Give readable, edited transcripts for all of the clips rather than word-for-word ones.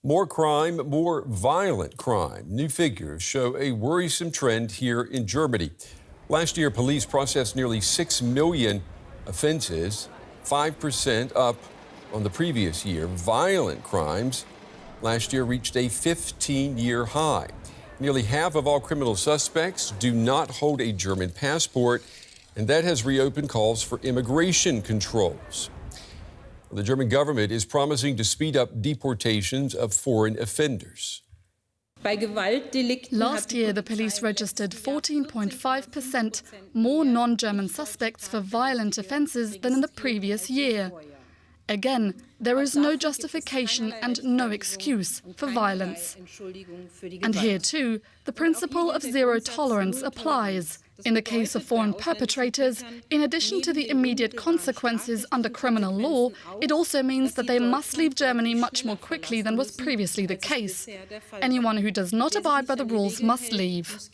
More crime, more violent crime. New figures show a worrisome trend here in Germany. Last year, police processed nearly 6 million offenses, 5% up on the previous year. Violent crimes last year reached a 15-year high. Nearly half of all criminal suspects do not hold a German passport, and that has reopened calls for immigration controls. The German government is promising to speed up deportations of foreign offenders. Last year, the police registered 14.5% more non-German suspects for violent offences than in the previous year. Again, there is no justification and no excuse for violence. And here too, the principle of zero tolerance applies. In the case of foreign perpetrators, in addition to the immediate consequences under criminal law, it also means that they must leave Germany much more quickly than was previously the case. Anyone who does not abide by the rules must leave.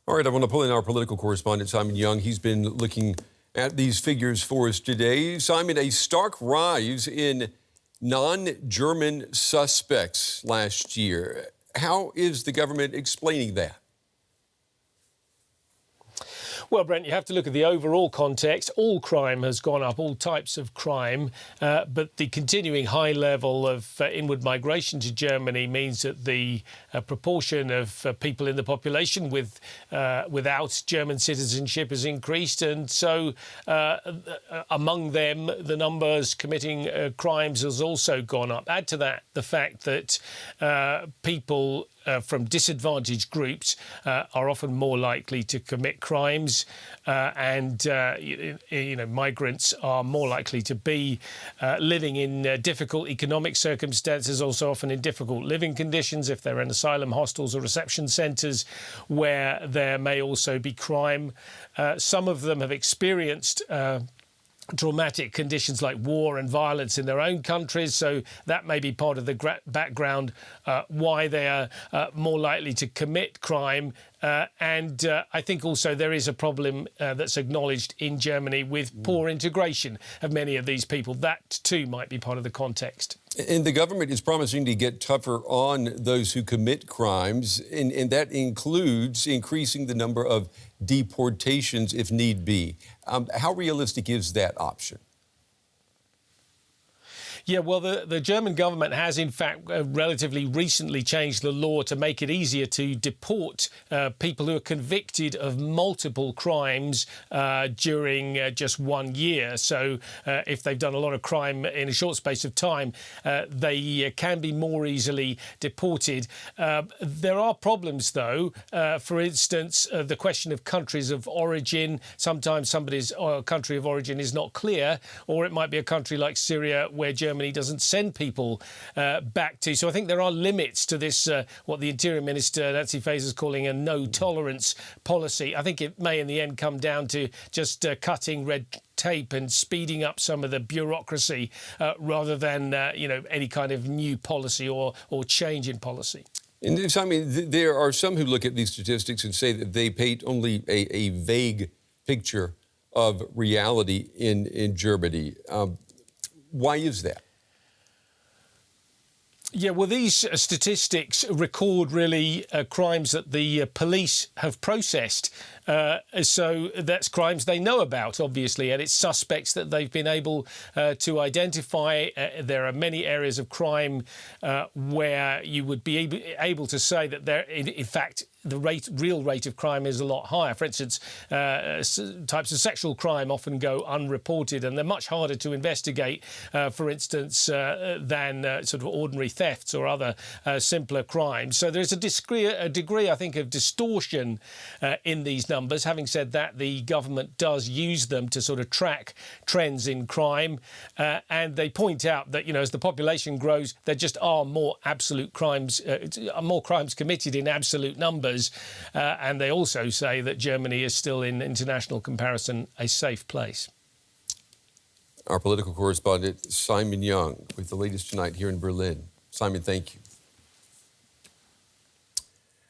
All right, I want to pull in our political correspondent, Simon Young. He's been looking at these figures for us today. Simon, a stark rise in non-German suspects last year. How is the government explaining that? Well, Brent, you have to look at the overall context. All crime has gone up, all types of crime, but the continuing high level of inward migration to Germany means that the proportion of people in the population without German citizenship has increased, and so among them, the numbers committing crimes has also gone up. Add to that the fact that people from disadvantaged groups are often more likely to commit crimes, and migrants are more likely to be living in difficult economic circumstances, also often in difficult living conditions if they're in asylum hostels or reception centres where there may also be crime. Some of them have experienced traumatic conditions like war and violence in their own countries, so that may be part of the background why they are more likely to commit crime. And I think also there is a problem that's acknowledged in Germany with poor integration of many of these people. That too might be part of the context. And the government is promising to get tougher on those who commit crimes, and that includes increasing the number of deportations if need be. How realistic is that option? Yeah, well, the German government has, in fact, relatively recently changed the law to make it easier to deport people who are convicted of multiple crimes during just 1 year. So if they've done a lot of crime in a short space of time, they can be more easily deported. There are problems, though. For instance, the question of countries of origin. Sometimes somebody's country of origin is not clear, or it might be a country like Syria where Germany doesn't send people back to. So I think there are limits to this, what the Interior Minister, Nancy Faeser, is calling a no-tolerance policy. I think it may in the end come down to just cutting red tape and speeding up some of the bureaucracy rather than, any kind of new policy or change in policy. And so, I mean, there are some who look at these statistics and say that they paint only a vague picture of reality in Germany. Why is that? Yeah, well, these statistics record really crimes that the police have processed. So that's crimes they know about, obviously, and it's suspects that they've been able to identify. There are many areas of crime where you would be able to say that there, in fact, the real rate of crime is a lot higher. For instance, types of sexual crime often go unreported, and they're much harder to investigate, for instance, than sort of ordinary thefts or other simpler crimes. So there's a degree, I think, of distortion in these numbers. Having said that, the government does use them to sort of track trends in crime, and they point out that, as the population grows, there just are more absolute crimes, more crimes committed in absolute numbers. And they also say that Germany is still, in international comparison, a safe place. Our political correspondent, Simon Young, with the latest tonight here in Berlin. Simon, thank you.